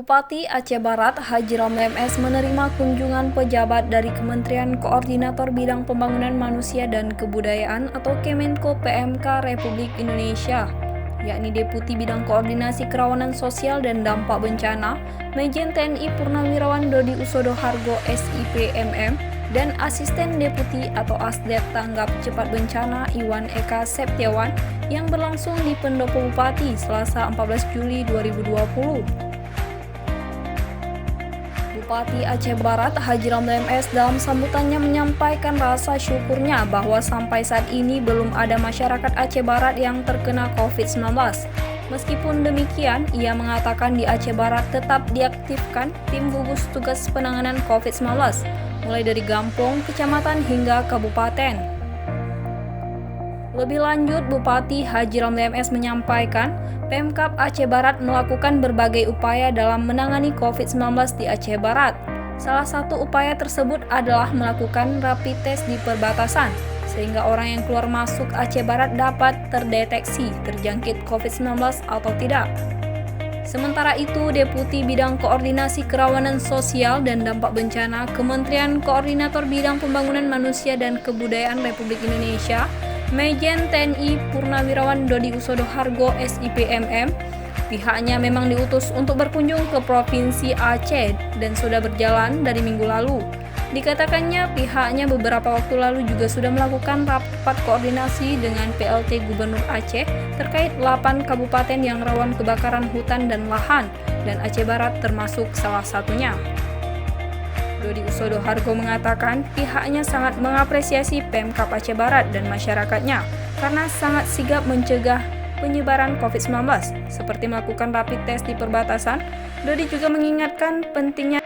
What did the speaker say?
Bupati Aceh Barat Haji Ramli MS menerima kunjungan pejabat dari Kementerian Koordinator Bidang Pembangunan Manusia dan Kebudayaan atau Kemenko PMK Republik Indonesia, yakni Deputi Bidang Koordinasi Kerawanan Sosial dan Dampak Bencana, Majen TNI Purnawirawan Dodi Usodo Hargo SIP MM, dan Asisten Deputi atau Asdep Tanggap Cepat Bencana Iwan Eka Septiawan yang berlangsung di Pendopo Bupati Selasa 14 Juli 2020. Bupati Aceh Barat Haji Ramli MS dalam sambutannya menyampaikan rasa syukurnya bahwa sampai saat ini belum ada masyarakat Aceh Barat yang terkena COVID-19. Meskipun demikian, ia mengatakan di Aceh Barat tetap diaktifkan tim gugus tugas penanganan COVID-19, mulai dari Gampong, kecamatan hingga kabupaten. Lebih lanjut, Bupati Haji Ramli MS menyampaikan, Pemkab Aceh Barat melakukan berbagai upaya dalam menangani COVID-19 di Aceh Barat. Salah satu upaya tersebut adalah melakukan rapid test di perbatasan, sehingga orang yang keluar masuk Aceh Barat dapat terdeteksi terjangkit COVID-19 atau tidak. Sementara itu, Deputi Bidang Koordinasi Kerawanan Sosial dan Dampak Bencana Kementerian Koordinator Bidang Pembangunan Manusia dan Kebudayaan Republik Indonesia, Majen TNI Purnawirawan Dodi Usodo Hargo SIP MM, pihaknya memang diutus untuk berkunjung ke Provinsi Aceh dan sudah berjalan dari minggu lalu. Dikatakannya pihaknya beberapa waktu lalu juga sudah melakukan rapat koordinasi dengan PLT Gubernur Aceh terkait 8 kabupaten yang rawan kebakaran hutan dan lahan, dan Aceh Barat termasuk salah satunya. Dodi Usodo Hargo mengatakan pihaknya sangat mengapresiasi Pemkab Aceh Barat dan masyarakatnya karena sangat sigap mencegah penyebaran COVID-19 seperti melakukan rapid test di perbatasan. Dodi juga mengingatkan pentingnya